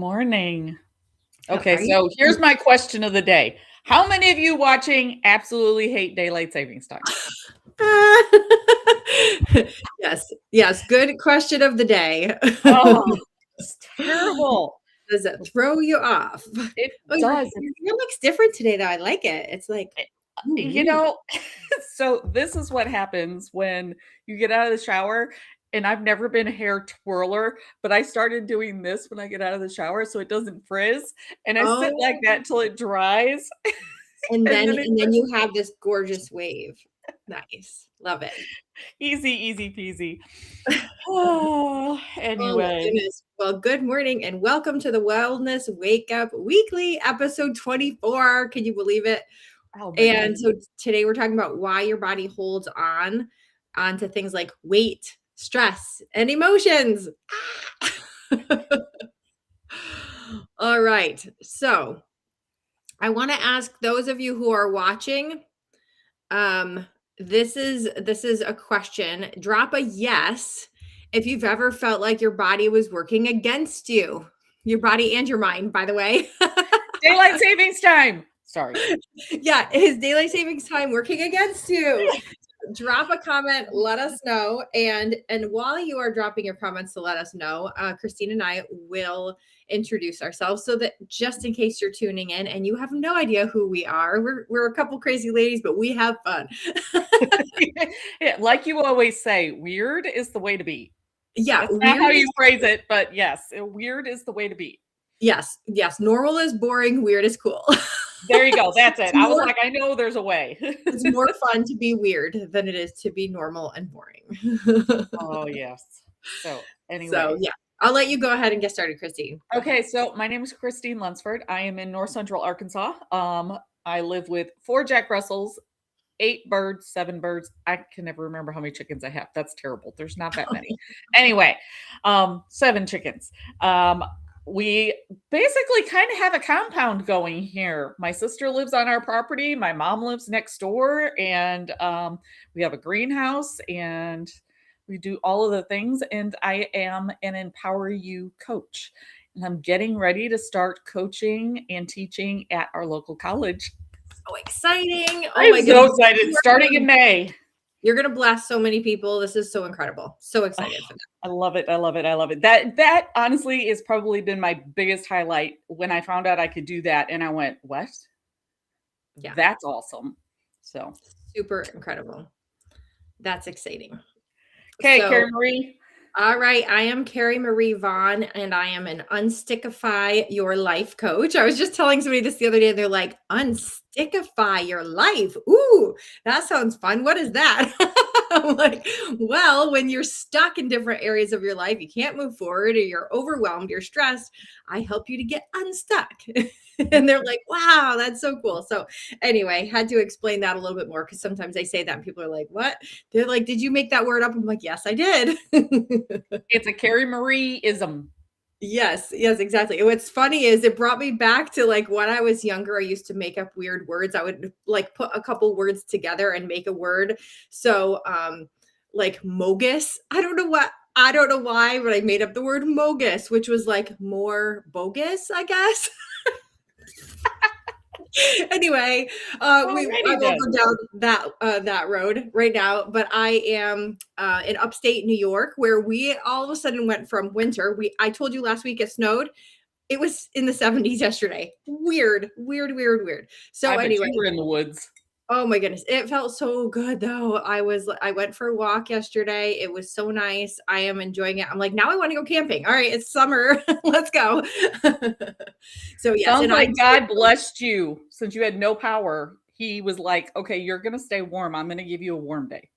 morning. How Okay, are you? so here's my question of the day. How many of you watching absolutely hate daylight savings time? Yes. Good question of the day. Oh, it's terrible. Does it throw you off? It Oh, does. your hair looks different today, though. I like it. It's like, Eh, You ooh. know, so this is what happens when you get out of the shower. And I've never been a hair twirler, but I started doing this when I get out of the shower so it doesn't frizz. And I sit like Oh, that till it dries. and And then then it and then just you have this gorgeous wave. Nice. Love it. easy peasy. Oh, Oh my anyway. goodness. Well, good morning and welcome to the Wellness Wake Up Weekly, episode 24. Can you believe it? Oh my And goodness. so today we're talking about why your body holds onto things like weight, stress, and emotions. All right. So I want to ask those of you who are watching, um, this is a question. Drop a yes if you've ever felt like your body was working against you. Your body and your mind, by the way. Daylight savings time. Sorry. Yeah, is daylight savings time working against you? Drop a comment, let us know. And while you are dropping your comments to let us know, Christine and I will introduce ourselves so that just in case you're tuning in and you have no idea who we are, we're a couple crazy ladies, but we have fun. Yeah, like you always say, weird is the way to be. Yeah, That's not how weird you is phrase it, but yes, weird is the way to be. yes. Normal is boring, weird is cool. There you go. That's it's it. I was more like, I know there's a way. it's more fun to be weird than it is to be normal and boring. Oh, yes. So, So anyway. yeah, I'll let you go ahead and get started, Christine. Go ahead. Okay, so my name is Christine Lunceford. I am in North Central Arkansas. I live with 4 Jack Russells, 8 birds, 7 birds. I can never remember how many chickens I have. That's terrible. There's not that many. Anyway, 7 chickens. We basically kind of have a compound going here. My sister lives on our property. My mom lives next door, and we have a greenhouse, and we do all of the things. And I am an Empower You coach, and I'm getting ready to start coaching and teaching at our local college. So exciting. Oh my I'm so goodness. excited. Starting in May. You're going to blast so many people. This is so incredible. So Oh, excited for that. I love it. I love it. I love it. That honestly has probably been my biggest highlight when I found out I could do that. And I went, what? Yeah. That's awesome. So, Super incredible. That's exciting. okay, So, Carrie Marie. all right. I am Carrie Marie Vaughn, and I am an Unstickify Your Life coach. I was just telling somebody this the other day. They're like, Unstickify Your Life. Ooh, that sounds fun. What is that? I'm like, well, when you're stuck in different areas of your life, you can't move forward, or you're overwhelmed, you're stressed, I help you to get unstuck. And they're like, wow, that's so cool. So anyway, had to explain that a little bit more because sometimes I say that and people are like, what? They're like, did you make that word up? I'm like, yes, I did. It's a Carrie Marie-ism. Yes, exactly. And what's funny is it brought me back to like when I was younger, I used to make up weird words. I would like put a couple words together and make a word. So like mogus. I don't know why, but I made up the word mogus, which was like more bogus, I guess. Anyway, I Alrighty won't then. go down that road right now, but I am in upstate New York, where we all of a sudden went from winter. I told you last week it snowed. It was in the 70s yesterday. Weird. So I bet anyway, you were in the woods. oh my goodness, it felt so good though. I went for a walk yesterday. It was so nice. I am enjoying it. I'm like, now I want to go camping. All right, it's summer. Let's go. So yes, Sounds and I like God blessed you since you had no power. He was like, okay, you're going to stay warm. I'm going to give you a warm day.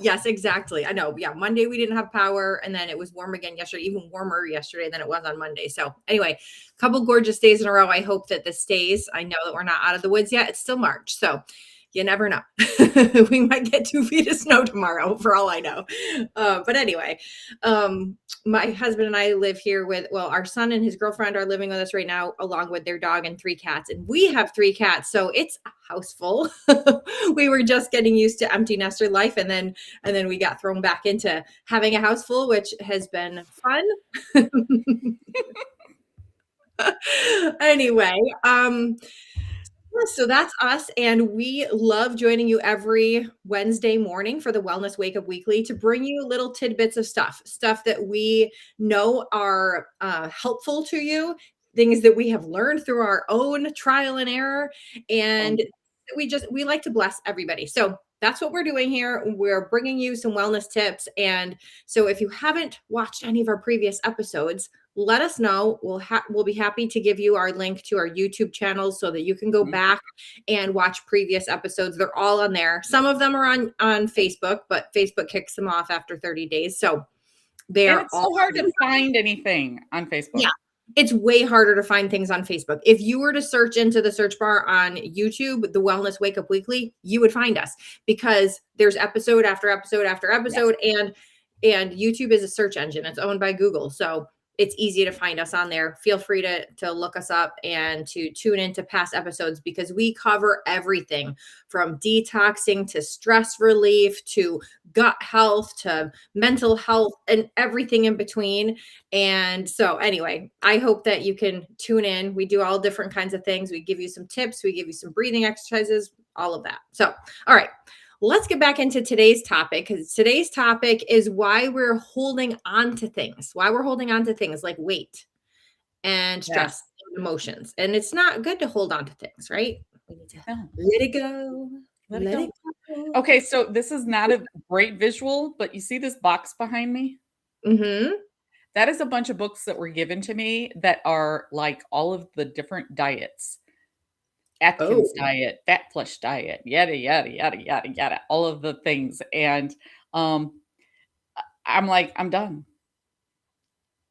yes, exactly. I know. Yeah, Monday we didn't have power, and then it was warm again yesterday, even warmer yesterday than it was on Monday. So anyway, a couple gorgeous days in a row. I hope that this stays. I know that we're not out of the woods yet. It's still March, so you never know. We might get 2 feet of snow tomorrow, for all I know. But anyway, my husband and I live here our son and his girlfriend are living with us right now, along with their dog and 3 cats. And we have 3 cats, so it's a house full. We were just getting used to empty nester life, and then we got thrown back into having a house full, which has been fun. Anyway, so that's us, and we love joining you every Wednesday morning for the Wellness Wake Up Weekly to bring you little tidbits of stuff that we know are helpful to you, things that we have learned through our own trial and error, and we like to bless everybody. So that's what we're doing here. We're bringing you some wellness tips, and so if you haven't watched any of our previous episodes, let us know. We'll be happy to give you our link to our YouTube channels so that you can go back and watch previous episodes. They're all on there. Some of them are on Facebook, but Facebook kicks them off after 30 days. So they're it's so hard to find anything on Facebook. Yeah. It's way harder to find things on Facebook. If you were to search into the search bar on YouTube, the Wellness Wake Up Weekly, you would find us because there's episode after episode after episode, and YouTube is a search engine. It's owned by Google. So it's easy to find us on there. Feel free to look us up and to tune into past episodes because we cover everything from detoxing to stress relief to gut health to mental health and everything in between. And so anyway, I hope that you can tune in. We do all different kinds of things. We give you some tips. We give you some breathing exercises, all of that. So, all right. Let's get back into today's topic because today's topic is why we're holding on to things, like weight and stress and emotions. And it's not good to hold on to things, right? We need to let it go. Let it go. Okay, so this is not a great visual, but you see this box behind me? Mm-hmm. That is a bunch of books that were given to me that are like all of the different diets. Atkins diet, fat flush diet, yada, yada, yada, yada, yada, all of the things. And I'm like, I'm done.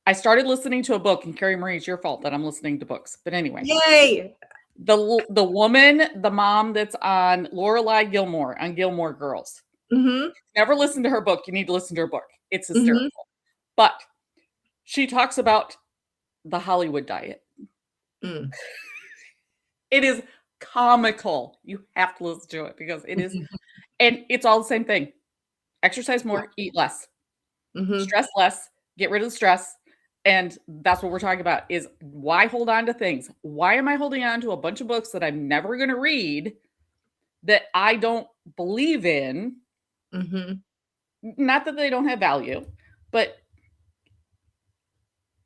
I started listening to a book, and Carrie Marie, it's your fault that I'm listening to books. But anyway. Yay! The woman, the mom that's on Lorelai Gilmore on Gilmore Girls. Mm-hmm. Never listened to her book. You need to listen to her book. It's hysterical. Mm-hmm. But she talks about the Hollywood diet. Mm. It is comical. You have to listen to it because it is, and it's all the same thing. Exercise more, eat less, stress less, get rid of the stress. And that's what we're talking about is why hold on to things? Why am I holding on to a bunch of books that I'm never going to read that I don't believe in? Mm-hmm. Not that they don't have value, but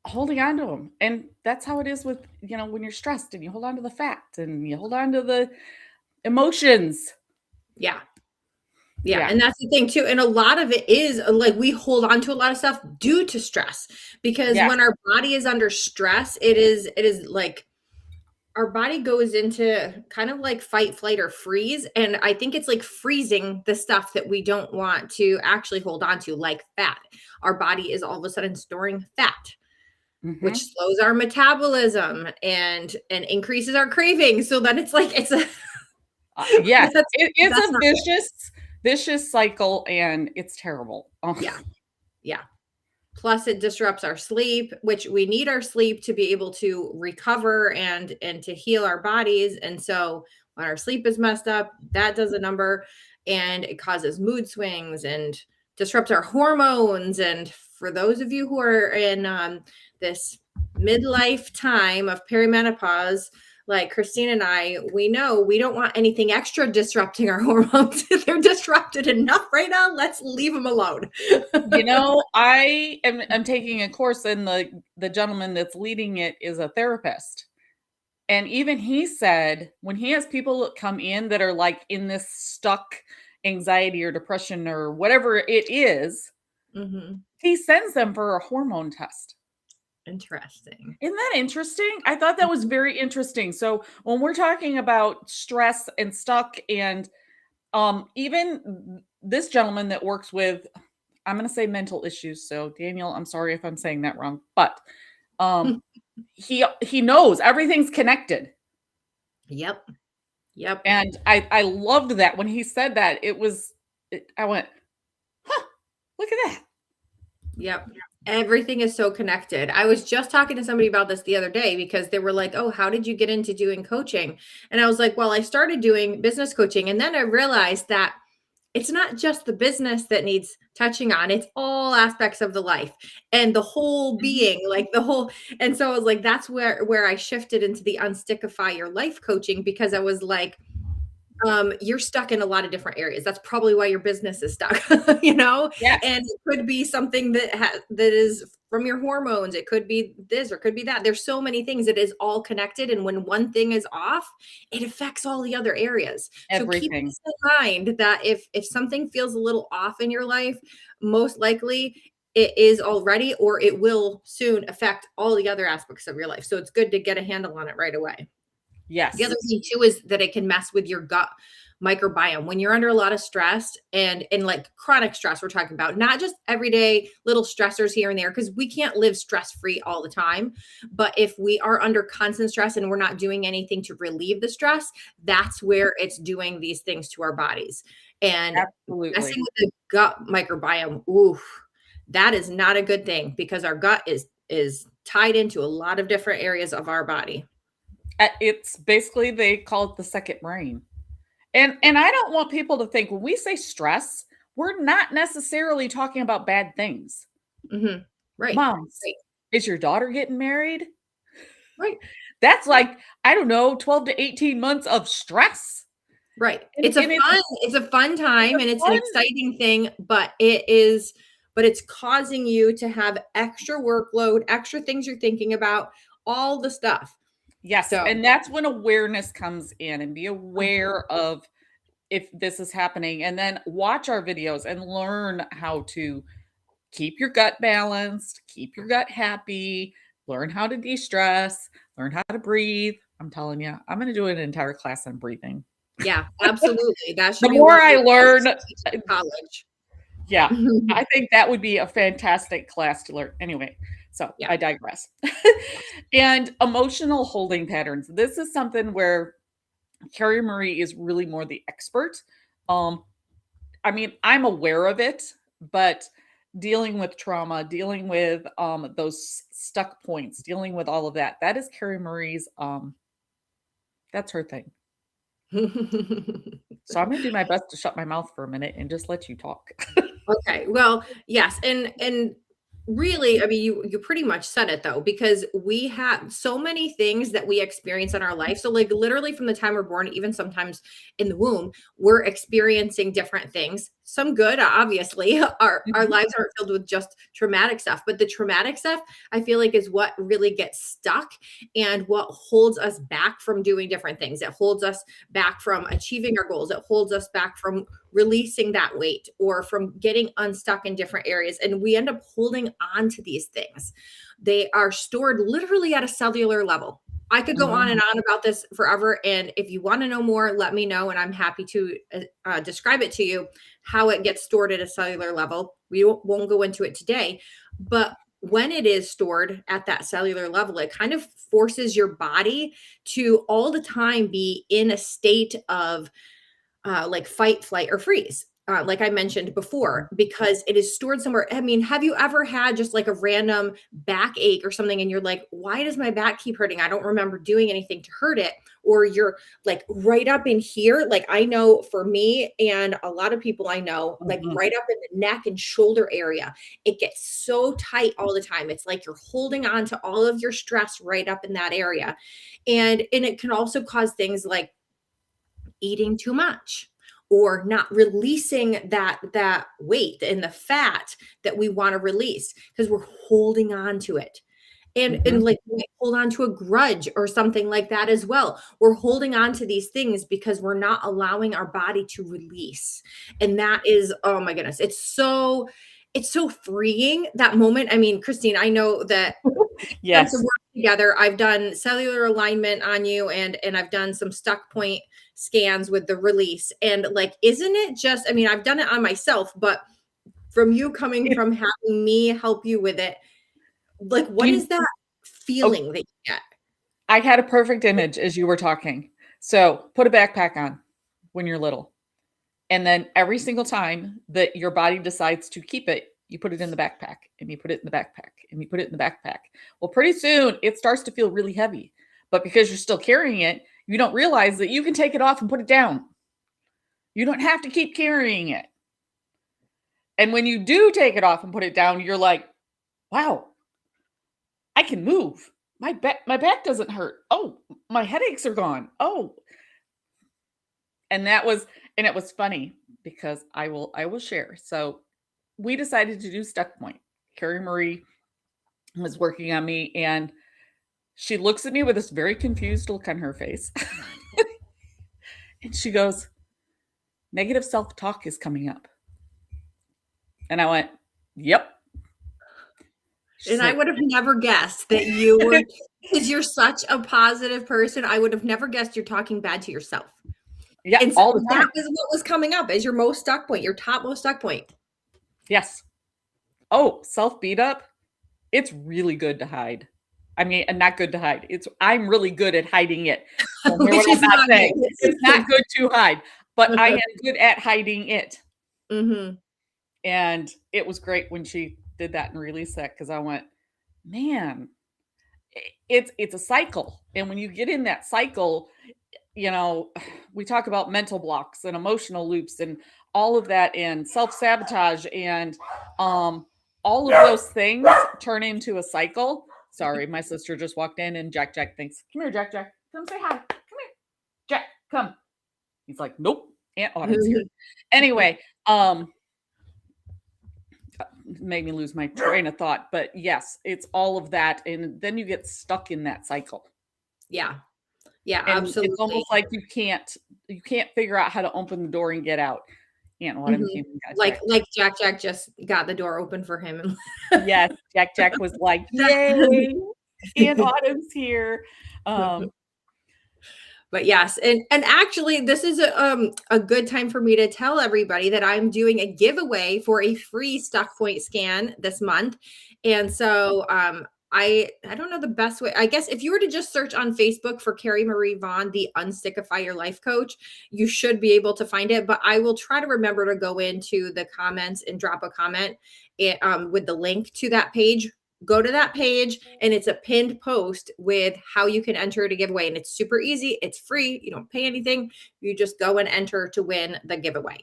holding on to them. And that's how it is with, when you're stressed and you hold on to the fat and you hold on to the emotions. Yeah. And that's the thing too. And a lot of it is like we hold on to a lot of stuff due to stress because when our body is under stress, it is like our body goes into kind of like fight, flight, or freeze. And I think it's like freezing the stuff that we don't want to actually hold on to, like fat. Our body is all of a sudden storing fat. Mm-hmm. Which slows our metabolism and increases our cravings. So then it's like it's a it's a vicious cycle, and it's terrible. Oh. Yeah. Plus, it disrupts our sleep, which we need our sleep to be able to recover and to heal our bodies. And so when our sleep is messed up, that does a number, and it causes mood swings and disrupts our hormones. And for those of you who are in this midlife time of perimenopause, like Christine and I, we know we don't want anything extra disrupting our hormones. They're disrupted enough right now. Let's leave them alone. I am taking a course, and the gentleman that's leading it is a therapist. And even he said when he has people come in that are like in this stuck anxiety or depression or whatever it is, he sends them for a hormone test. Interesting. Isn't that interesting? I thought that was very interesting. So when we're talking about stress and stuck, and even this gentleman that works with, I'm going to say mental issues. So Daniel, I'm sorry if I'm saying that wrong, but he knows everything's connected. Yep. And I loved that when he said that. I went, huh, look at that. Yep. Everything is so connected. I was just talking to somebody about this the other day because they were like, oh, how did you get into doing coaching? And I was like, well, I started doing business coaching. And then I realized that it's not just the business that needs touching on, it's all aspects of the life and the whole Mhm. being, like the whole. And so I was like, that's where I shifted into the unstickify your life coaching, because I was like, you're stuck in a lot of different areas. That's probably why your business is stuck, you know? Yes, And it could be something that is from your hormones. It could be this or could be that. There's so many things. It is all connected. And when one thing is off, it affects all the other areas. So keep everything. this in mind, that if something feels a little off in your life, most likely it is already, or it will soon affect all the other aspects of your life. So it's good to get a handle on it right away. The other Yes, thing too is that it can mess with your gut microbiome when you're under a lot of stress, and like chronic stress we're talking about, not just everyday little stressors here and there, because we can't live stress free all the time. But if we are under constant stress and we're not doing anything to relieve the stress, that's where it's doing these things to our bodies. And absolutely. messing with the gut microbiome, ooh, that is not a good thing, because our gut is tied into a lot of different areas of our body. It's basically they call it the second brain. Yeah. And I don't want people to think when we say stress, we're not necessarily talking about bad things. Mhm. Right. Moms, Right. is your daughter getting married? Right. That's Right. like, I don't know, 12 to 18 months of stress. Right. And It's a fun it's time a and it's an fun. exciting thing, but it's causing you to have extra workload, extra things you're thinking about, all the stuff. Yes, So, and that's when awareness comes in, and be mhm. aware of if this is happening, and then watch our videos and learn how to keep your gut balanced, keep your gut happy, learn how to de-stress, learn how to breathe. I'm telling you, I'm gonna do an entire class on breathing. Yeah, absolutely. That should The be more one of I the learn, classes you teach in college. yeah, I think that would be a fantastic class to learn. Anyway, so Yeah. I digress. And emotional holding patterns. This is something where Carrie Marie is really more the expert. Um, I mean, I'm aware of it, but dealing with trauma, dealing with those stuck points, dealing with all of that, that is Carrie Marie's that's her thing. So I'm gonna do my best to shut my mouth for a minute and just let you talk. Okay. Well, yes, and really, I mean, you pretty much said it though, because we have so many things that we experience in our life. So, like literally from the time we're born, even sometimes in the womb, we're experiencing different things. Some good, obviously. Our Mhm. lives aren't filled with just traumatic stuff, but the traumatic stuff, I feel like, is what really gets stuck and what holds us back from doing different things. It holds us back from achieving our goals. It holds us back from releasing that weight or from getting unstuck in different areas. And we end up holding on to these things. They are stored literally at a cellular level. I could go on and Mhm. on about this forever. And if you want to know more, let me know. And I'm happy to describe it to you, how it gets stored at a cellular level. We won't go into it today. But when it is stored at that cellular level, it kind of forces your body to all the time be in a state of like fight, flight, or freeze. Like I mentioned before, because it is stored somewhere. I mean, have you ever had just like a random backache or something, and you're like, why does my back keep hurting? I don't remember doing anything to hurt it. Or you're like right up in here. Like I know for me and a lot of people I know, like Mhm. right up in the neck and shoulder area, it gets so tight all the time. It's like you're holding on to all of your stress right up in that area. And it can also cause things like eating too much or not releasing that weight and the fat that we want to release because we're holding on to it. And Mhm. like we hold on to a grudge or something like that as well. We're holding on to these things because we're not allowing our body to release. And that is, oh my goodness, it's so freeing, that moment. I mean, Christine, I know that done some Yes. work together. I've done cellular alignment on you, and I've done some stuck point scans with the release. And like, isn't it just, I mean, I've done it on myself, but from you coming from having me help you with it, like what You is that oh, feeling that you get? I had a perfect image as you were talking. So, put a backpack on when you're little, and then every single time that your body decides to keep it, you put it in the backpack, and you put it in the backpack, and you put it in the backpack. Well, pretty soon, it starts to feel really heavy, but because you're still carrying it, you don't realize that you can take it off and put it down. You don't have to keep carrying it. And when you do take it off and put it down, you're like, wow, I can move. My back doesn't hurt. Oh, my headaches are gone. Oh. And it was funny because I will share. So we decided to do Stuck Point. Carrie Marie was working on me, and she looks at me with this very confused look on her face. And she goes, negative self-talk is coming up. And I went, yep. She's And I like, would have never guessed that you would, because you're such a positive person. I would have never guessed you're talking bad to yourself. yeah, And so all the time. that was what was coming up as your most stuck point, your top most stuck point. Yes. Oh, self beat up. It's really good to hide. I mean, and not good to hide. I'm really good at hiding it. So Which is not saying. good. It's not good to hide, but I am good at hiding it. Mm-hmm. And it was great when she did that and released that, because I went, man, it's a cycle. And when you get in that cycle, you know, we talk about mental blocks and emotional loops and all of that, and self-sabotage, and all of those things turn into a cycle. Sorry, my sister just walked in, and Jack thinks, come here, Jack. Come say hi. Come here. Jack, come. He's like, nope, Aunt Autumn's here. Anyway, made me lose my train of thought. But yes, it's all of that. And then you get stuck in that cycle. Yeah. Yeah, And absolutely. it's almost like you can't figure out how to open the door and get out. Aunt Autumn came and got like Jack just got the door open for him. Yes, Jack was like, yay, Aunt Autumn's here. But yes, and actually, this is a good time for me to tell everybody that I'm doing a giveaway for a free Stuck Point scan this month, and so I don't know the best way. I guess if you were to just search on Facebook for Carrie Marie Vaughn, the Unstickify Your Life Coach, you should be able to find it. But I will try to remember to go into the comments and drop a comment with the link to that page. Go to that page, and it's a pinned post with how you can enter to giveaway. And it's super easy. It's free. You don't pay anything. You just go and enter to win the giveaway.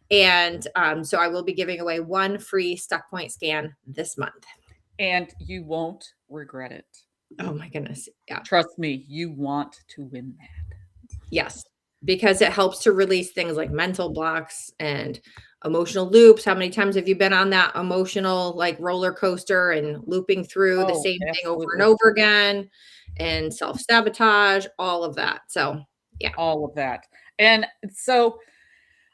And so I will be giving away one free Stuck Point scan this month. And you won't regret it. Oh my goodness. Yeah. Trust me, you want to win that. Yes, because it helps to release things like mental blocks and emotional loops. How many times have you been on that emotional like roller coaster and looping through the same thing over and over again, and self-sabotage, all of that. So yeah, all of that. And so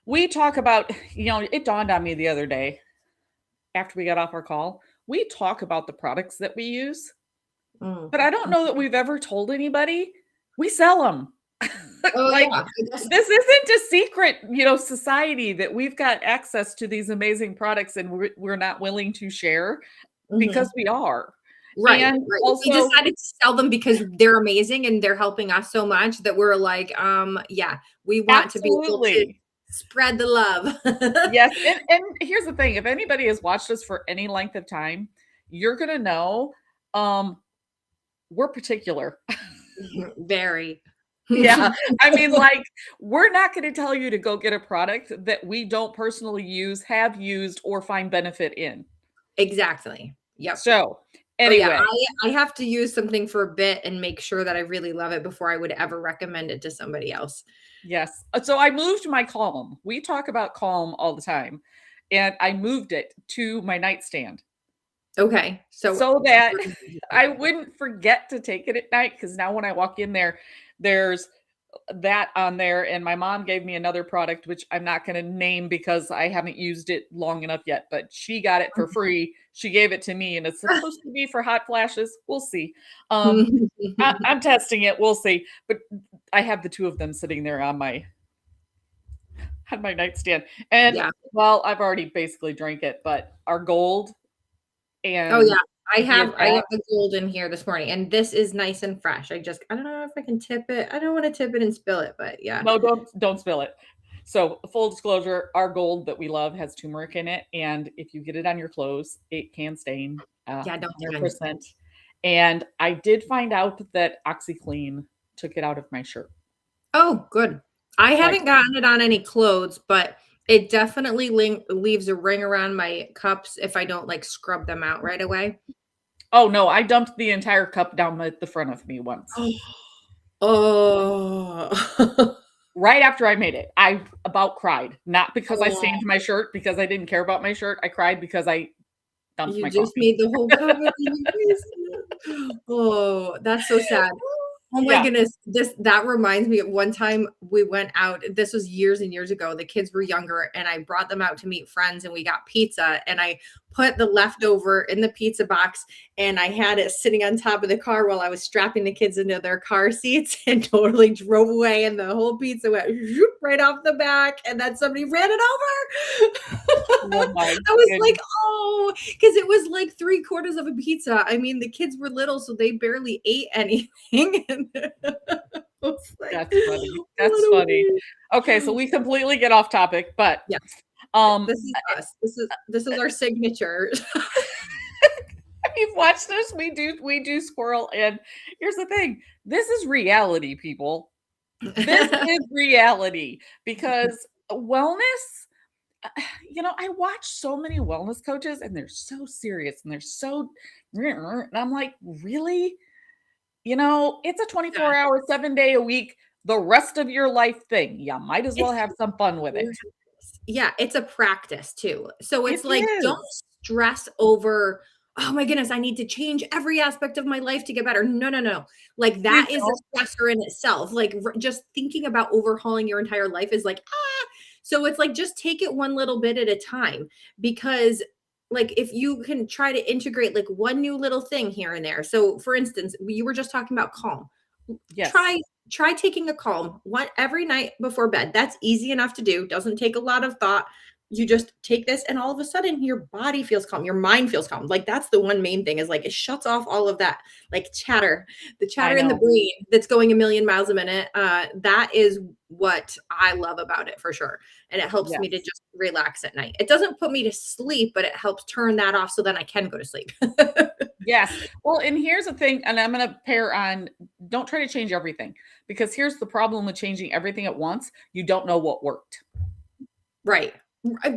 we talk about, it dawned on me the other day after we got off our call, we talk about the products that we use, but I don't know that we've ever told anybody we sell them. This isn't a secret, society, that we've got access to these amazing products and we're not willing to share, because we are. Right. And right. Also, we decided to sell them because they're amazing and they're helping us so much that we're like, we want to be able to spread the love. Yes. And here's the thing. If anybody has watched us for any length of time, you're going to know we're particular. Very. Yeah. I mean, like, we're not going to tell you to go get a product that we don't personally use, have used, or find benefit in. Exactly. Yep. So anyway, I have to use something for a bit and make sure that I really love it before I would ever recommend it to somebody else. Yes. So I moved my Calm. We talk about Calm all the time. And I moved it to my nightstand. Okay. So that I wouldn't forget to take it at night, because now when I walk in there, there's that on there. And my mom gave me another product, which I'm not going to name because I haven't used it long enough yet, but she got it for free. She gave it to me, and it's supposed to be for hot flashes. We'll see. I'm testing it. We'll see. But I have the two of them sitting there on my nightstand. And well, I've already basically drank it, but our Gold. And I have the Gold in here this morning, and this is nice and fresh. I don't know if I can tip it. I don't want to tip it and spill it, but yeah. No, don't spill it. So full disclosure, our Gold that we love has turmeric in it, and if you get it on your clothes, it can stain. Don't 100%. And I did find out that OxyClean took it out of my shirt. Oh, good. I Like, haven't gotten it on any clothes, but it definitely leaves a ring around my cups if I don't like scrub them out right away. oh no, I dumped the entire cup down the front of me once. Oh. Right after I made it. I about cried. Not because I Oh, stained my shirt, because I didn't care about my shirt. I cried because I dumped you my just coffee. made the whole cup and you wasted it. Oh, that's so sad. Oh my Yeah. goodness. That reminds me of one time we went out. This was years and years ago. The kids were younger and I brought them out to meet friends and we got pizza and I put the leftover in the pizza box and I had it sitting on top of the car while I was strapping the kids into their car seats and totally drove away and the whole pizza went zoop right off the back and then somebody ran it over. Oh my I was like, goodness. oh, because it was like 3/4 of a pizza. I mean, the kids were little, so they barely ate anything. And I was like, That's funny. what That's a funny. Okay, so we completely get off topic, but yes, um this is us. This is our signature. if you've watched this, we do squirrel, and here's the thing. This is reality, people. This is reality because wellness, I watch so many wellness coaches and they're so serious and they're so, and I'm like, really? It's a Yeah. 24-hour, 7-day a week, the rest of your life thing. You might as well It's have some fun with it. yeah, it's a practice too. So It it's like, don't is. stress over, oh my goodness, I need to change every aspect of my life to get better. No, no, no. Like You that is don't. a stressor in itself. Like just thinking about overhauling your entire life is like, ah. So it's like, just take it one little bit at a time because like if you can try to integrate like one new little thing here and there. So for instance, you were just talking about calm. Yes. Try taking a calm one every night before bed. That's easy enough to do. Doesn't take a lot of thought. You just take this and all of a sudden your body feels calm. Your mind feels calm. Like that's the one main thing is like it shuts off all of that like chatter, the I chatter in the know. brain that's going a million miles a minute. That is what I love about it for sure. And it helps me to Yes. just relax at night. It doesn't put me to sleep, but it helps turn that off so then I can go to sleep. Yes. Well, and here's the thing, and I'm going to pair on, don't try to change everything, because here's the problem with changing everything at once. You don't know what worked. Right.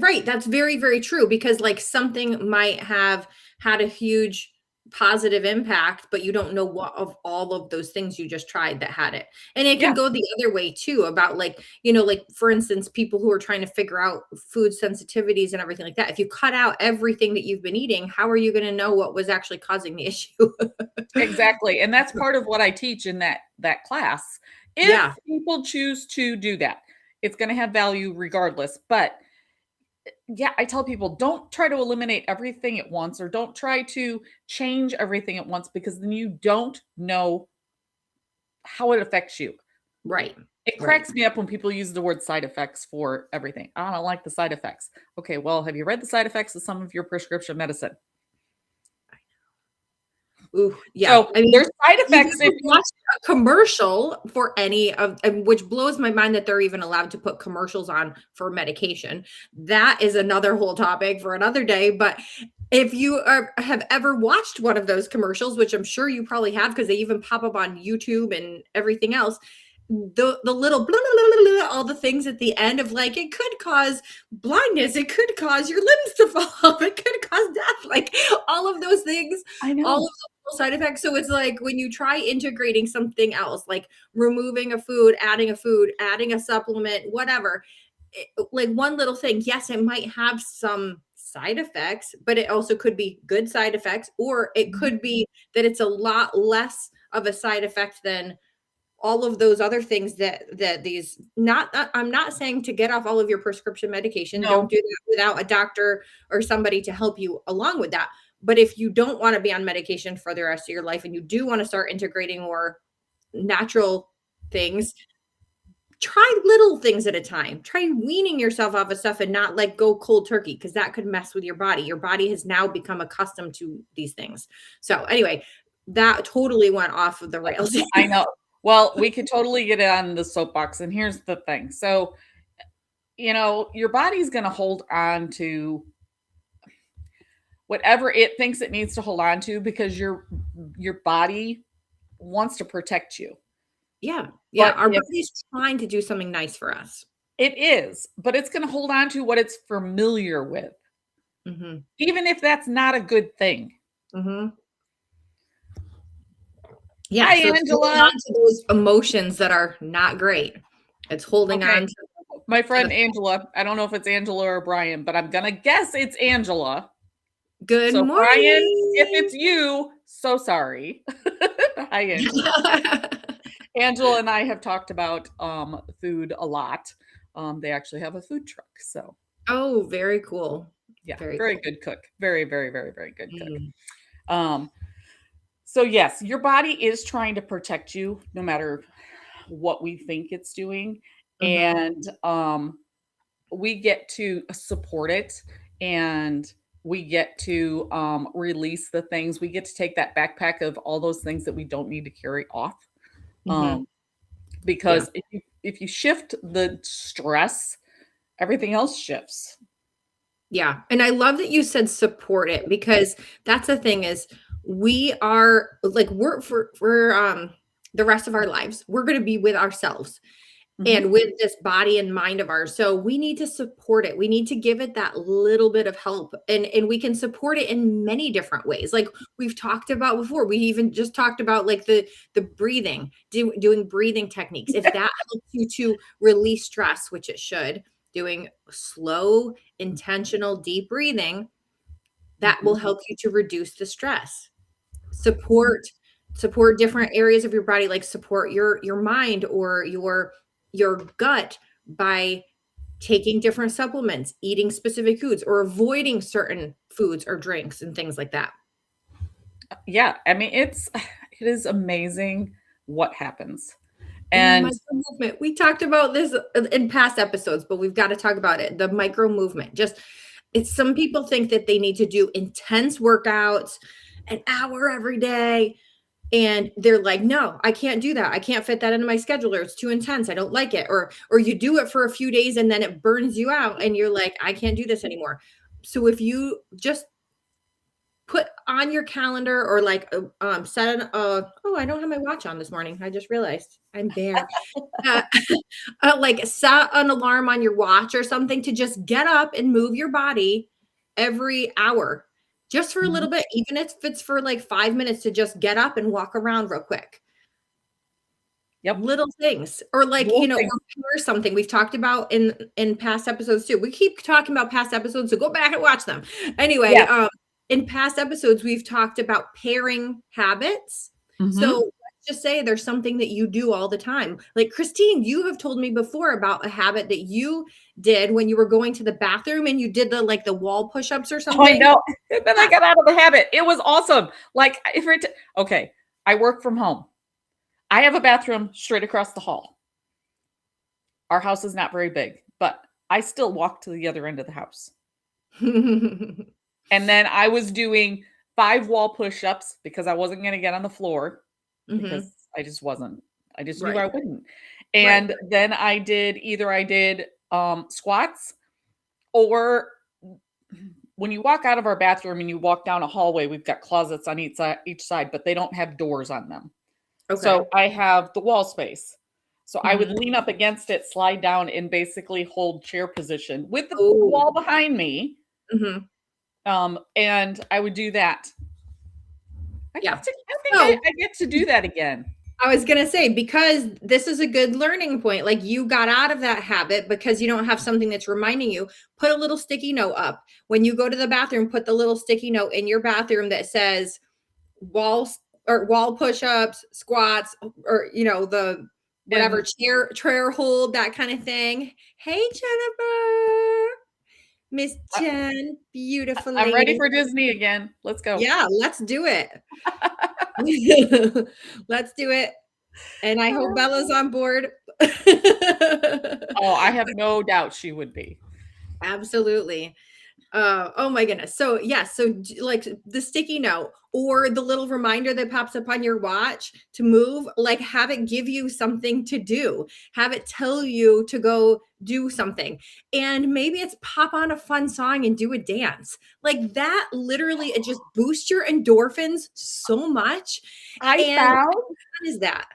Right. That's very, very true because like something might have had a huge positive impact, but you don't know what of all of those things you just tried that had it. And it can Yeah. go the other way too about like, like for instance, people who are trying to figure out food sensitivities and everything like that. If you cut out everything that you've been eating, how are you going to know what was actually causing the issue? Exactly. And that's part of what I teach in that class. If Yeah. people choose to do that, it's going to have value regardless. But yeah, I tell people, don't try to eliminate everything at once, or don't try to change everything at once, because then you don't know how it affects you. Right. It Right. cracks me up when people use the word side effects for everything. I don't like the side effects. Okay, well, have you read the side effects of some of your prescription medicine? Ooh, yeah. So I mean, there's side you've effects if ever you, watched a commercial for any of and which blows my mind that they're even allowed to put commercials on for medication. That is another whole topic for another day, but if you have ever watched one of those commercials, which I'm sure you probably have because they even pop up on YouTube and everything else, the little blah, blah, blah, blah, blah, all the things at the end of like it could cause blindness, it could cause your limbs to fall off, it could cause death, like all of those things, I all of know. those side effects. So it's like when you try integrating something else, like removing a food, adding a supplement, whatever, like one little thing, yes, it might have some side effects, but it also could be good side effects, or it Mhm. could be that it's a lot less of a side effect than all of those other things that these not I'm not saying to get off all of your prescription medication. Don't No, do that without a doctor or somebody to help you along with that. But if you don't want to be on medication for the rest of your life and you do want to start integrating more natural things, try little things at a time. Try weaning yourself off of stuff and not like go cold turkey because that could mess with your body. Your body has now become accustomed to these things. So anyway, that totally went off of the rails. I know. Well, we could totally get it on the soapbox. And here's the thing. So, your body's going to hold on to whatever it thinks it needs to hold on to, because your body wants to protect you. Yeah. Yeah. But Our if body's trying to do something nice for us. it is, but it's going to hold on to what it's familiar with, Hmm. even if that's not a good thing. Hmm. Yeah. Hi, So it's holding Angela. on to those emotions that are not great. It's holding Okay. on to My the friend Angela, I don't know if it's Angela or Brian, but I'm going to guess it's Angela. good So, Brian, if morning. it's you, so sorry. Hi, Angela. Angela and I have talked about food a lot. They actually have a food truck. So, Oh, very cool. yeah, Very very cool. good cook. Very, very, very, very good cook. Mm. Um, so, yes, your body is trying to protect you no matter what we think it's doing. Mhm. And we get to support it, and we get to release the things. We get to take that backpack of all those things that we don't need to carry off. Mhm. Um, Yeah. because if you shift the stress, everything else shifts. Yeah. And I love that you said support it because that's the thing is we are like we're for the rest of our lives, we're going to be with ourselves Mhm. and with this body and mind of ours. So we need to support it. We need to give it that little bit of help. And we can support it in many different ways. Like we've talked about before. We even just talked about like the breathing, doing breathing techniques. If that helps you to release stress, which it should, doing slow, intentional, deep breathing, that will Mhm. help you to reduce the stress. Support different areas of your body, like support your mind or your gut by taking different supplements, eating specific foods, or avoiding certain foods or drinks and things like that. Yeah, I mean, it is amazing what happens. And the And micro movement. We talked about this in past episodes, but we've got to talk about it. The micro movement. Just it's some people think that they need to do intense workouts, an hour every day. And they're like, no, I can't do that. I can't fit that into my schedule, or it's too intense. I don't like it. Or you do it for a few days and then it burns you out and you're like, I can't do this anymore. So if you just put on your calendar or like set an oh, I don't have my watch on this morning. I just realized I'm there. Uh, like set an alarm on your watch or something to just get up and move your body every hour, just for a Mhm. little bit, even if it's for like 5 minutes to just get up and walk around real quick. Yep, Little things, or like, little or things. pair something we've talked about in past episodes too. We keep talking about past episodes, so go back and watch them. Anyway, Yeah. in past episodes, we've talked about pairing habits. So Mhm. let's just say there's something that you do all the time. Like Christine, you have told me before about a habit that you did when you were going to the bathroom and you did the wall push-ups or Oh, I something. know. And then I Yeah. got out of the habit. It was awesome. Like if it okay, I work from home. I have a bathroom straight across the hall. Our house is not very big, but I still walk to the other end of the house. And then I was doing 5 wall push-ups because I wasn't gonna get on the floor because Hmm. I just wasn't. I just knew Right. I wouldn't. Right. And then I did squats, or when you walk out of our bathroom and you walk down a hallway, we've got closets on each side, but they don't have doors on them. Okay. So I have the wall space. So I would Hmm. lean up against it, slide down, and basically hold chair position with the Oh. wall behind me. Hmm. And I would do that. Yeah. I think So I get to do that again. I was gonna say, because this is a good learning point, like you got out of that habit because you don't have something that's reminding you, put a little sticky note up. When you go to the bathroom, put the little sticky note in your bathroom that says walls or wall push-ups, squats, or the whatever And chair hold, that kind of thing. Hey Jennifer, Miss I, Jen, beautiful I'm ready lady. for Disney again. Let's go. Yeah, let's do it. Let's do it. And I hope Bella's on board. Oh, I have no doubt she would be. Absolutely. Oh my goodness. So yes, so like the sticky note or the little reminder that pops up on your watch to move, like have it give you something to do. Have it tell you to go do something. And maybe it's pop on a fun song and do a dance. Like that literally it just boosts your endorphins so much. I And found what is that?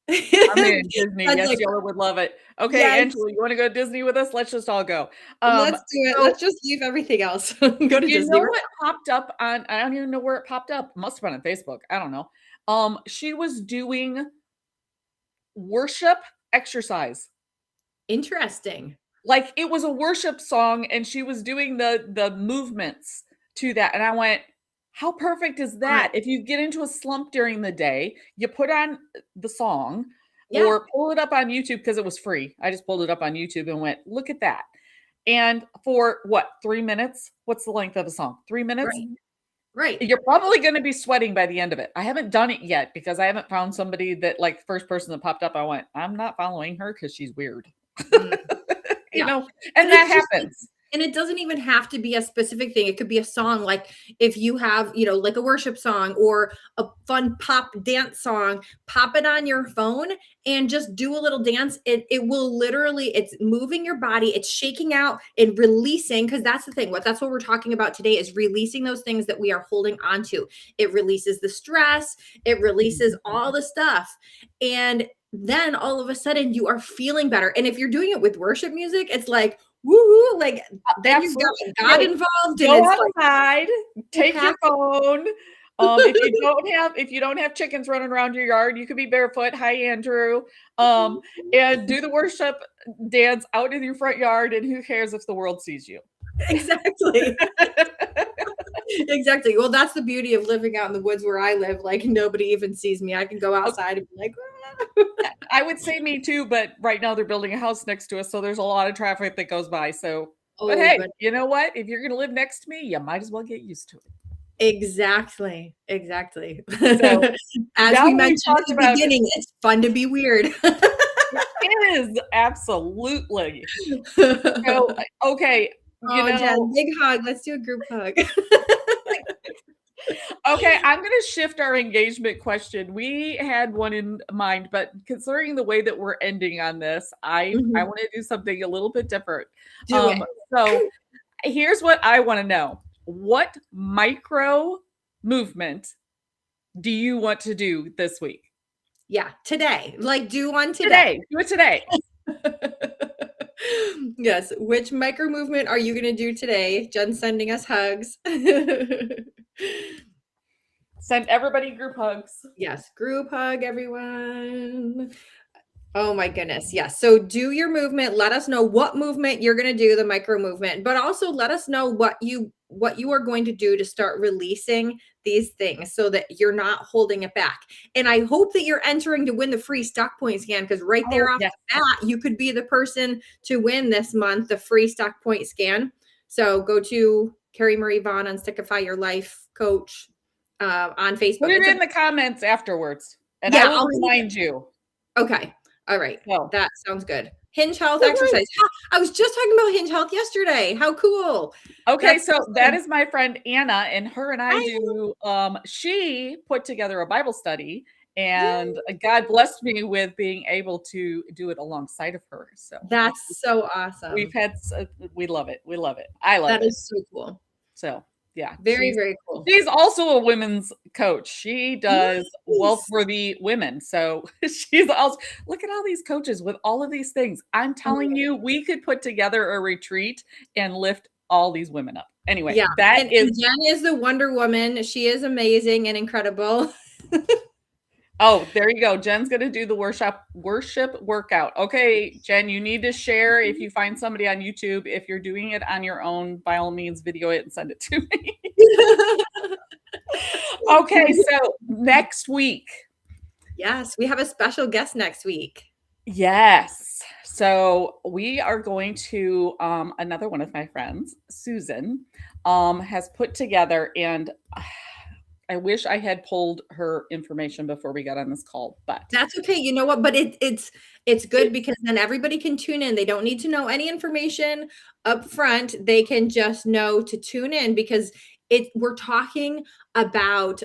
I'm in Disney. That's Yes, like, Yella would love it. Okay, yes, Angela, you want to go to Disney with us? Let's just all go. let's do it. So Let's just leave everything else. Go to you Disney know right what popped up on, I don't even know where it popped up. Must have been on Facebook. I don't know. She was doing worship exercise. Interesting. Like it was a worship song and she was doing the movements to that. And I went, how perfect is that? If you get into a slump during the day, you put on the song Yeah, or pull it up on YouTube because it was free. I just pulled it up on YouTube and went, look at that. And for what, 3 minutes? What's the length of a song? 3 minutes? right. Right. You're probably going to be sweating by the end of it. I haven't done it yet because I haven't found somebody that, like, first person that popped up, I went, I'm not following her because she's weird. Mm, You yeah. know, and And that it's just happens. and it doesn't even have to be a specific thing. It could be a song, like if you have, like a worship song or a fun pop dance song, pop it on your phone and just do a little dance. It will literally, it's moving your body, it's shaking out and releasing, because that's the thing. That's what we're talking about today, is releasing those things that we are holding on to. It releases the stress, it releases all the stuff. And then all of a sudden you are feeling better. And if you're doing it with worship music, it's like, woohoo, like then you've got Absolutely. God Yeah, involved, and go it's like outside, take your happy. phone. If you don't have chickens running around your yard, you could be barefoot. Hi, Andrew. And do the worship dance out in your front yard, and who cares if the world sees you? Exactly. Exactly. Well, that's the beauty of living out in the woods where I live. Like nobody even sees me. I can go outside and be like, I would say me too, but right now they're building a house next to us, so there's a lot of traffic that goes by. So, but oh, hey, but you know what? If you're going to live next to me, you might as well get used to it. exactly. Exactly. So As now we that we've mentioned talked at the about beginning, it's fun to be weird. it is absolutely. So, okay, you Oh, Jen, know, big hug. Let's do a group hug. okay, I'm going to shift our engagement question. We had one in mind, but considering the way that we're ending on this, I Mhm. want to do something a little bit different. Do it. So here's what I want to know. What micro movement do you want to do this week? Yeah, today. Like do one Today. today. Do it today. Yes. Which micro movement are you going to do today? Jen's sending us hugs. Send everybody group hugs. Yes. Group hug, everyone. Oh my goodness. Yes. So do your movement. Let us know what movement you're going to do, the micro movement, but also let us know what you are going to do to start releasing these things so that you're not holding it back. And I hope that you're entering to win the free stock point scan, because right there Oh, off yes. the bat, you could be the person to win this month, the free stock point scan. So go to Carrie Marie Vaughn on Stickify Your Life Coach on Facebook. Put it in the comments afterwards, and I Yeah, will I'll remind you. Okay. All right. So, That sounds good. Hinge Health woohoo. exercise. I was just talking about Hinge Health yesterday. How cool. Okay, That's so so that good. is my friend Anna, and her and I Hi. do she put together a Bible study, and Yay. God blessed me with being able to do it alongside of her. So That's so we've awesome. had we love it. We love it. I love That it. is so cool. So yeah, Very, very cool. she's also a women's coach. She does well Nice. for the women. So she's also, look at all these coaches with all of these things. I'm telling you, we could put together a retreat and lift all these women up. Anyway, Yeah. that And is Jen is the Wonder Woman. She is amazing and incredible. oh, there you go. Jen's gonna do the worship workout. Okay, Jen, you need to share if you find somebody on YouTube. If you're doing it on your own, by all means, video it and send it to me. Okay, so next week. Yes, we have a special guest next week. Yes. So we are going to another one of my friends, Susan, has put together, and I wish I had pulled her information before we got on this call, but That's okay. You know what? But it's good because then everybody can tune in. They don't need to know any information up front. They can just know to tune in, because we're talking about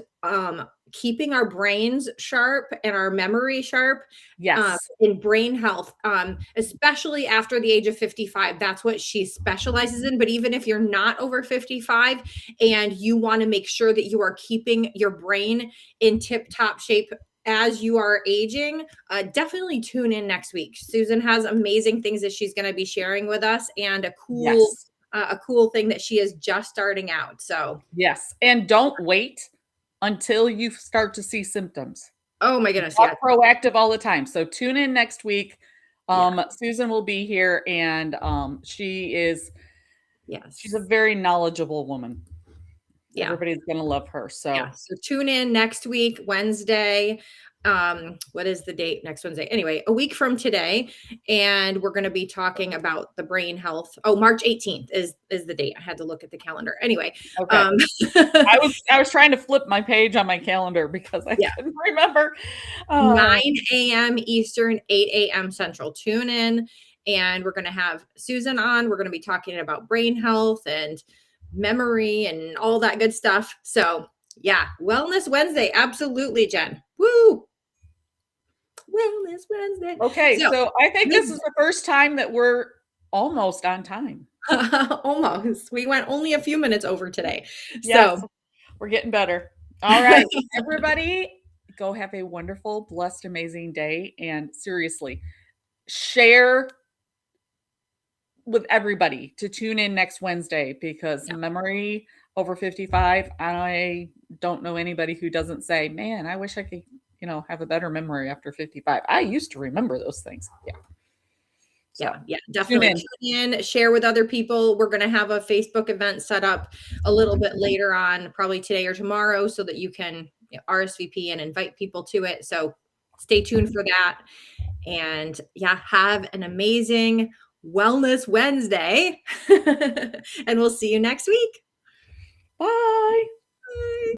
keeping our brains sharp and our memory sharp, yes. in brain health, especially after the age of 55. That's what she specializes in. But even if you're not over 55 and you want to make sure that you are keeping your brain in tip top shape as you are aging, definitely tune in next week. Susan has amazing things that she's going to be sharing with us, and Yes. a cool thing that she is just starting out. So, Yes. And don't wait until you start to see symptoms. oh my goodness, Talk yeah, proactive all the time. So tune in next week. yeah, Susan will be here, and she's a yes, very knowledgeable woman. yeah. Everybody's gonna love her. Yeah, So so tune in next week, Wednesday. What is the date next Wednesday? Anyway, a week from today, and we're going to be talking about the brain health. Oh, March 18th is the date. I had to look at the calendar. Anyway, okay. I was trying to flip my page on my calendar because I yeah, couldn't remember. 9 a.m. Eastern, 8 a.m. Central. Tune in, and we're going to have Susan on. We're going to be talking about brain health and memory and all that good stuff. So, yeah, Wellness Wednesday. Absolutely, Jen. Woo! Wellness Wednesday. Okay, So, so I think this is the first time that we're almost on time. almost. We went only a few minutes over today. Yes, So, we're getting better. All right, everybody, go have a wonderful, blessed, amazing day. And seriously, share with everybody to tune in next Wednesday because yeah, memory over 55, I don't know anybody who doesn't say, man, I wish I could, have a better memory after 55. I used to remember those things. Yeah. So yeah, tune definitely in. tune in, share with other people. We're going to have a Facebook event set up a little bit later on, probably today or tomorrow, so that you can RSVP and invite people to it. So stay tuned for that. And yeah, have an amazing Wellness Wednesday. And we'll see you next week. Bye.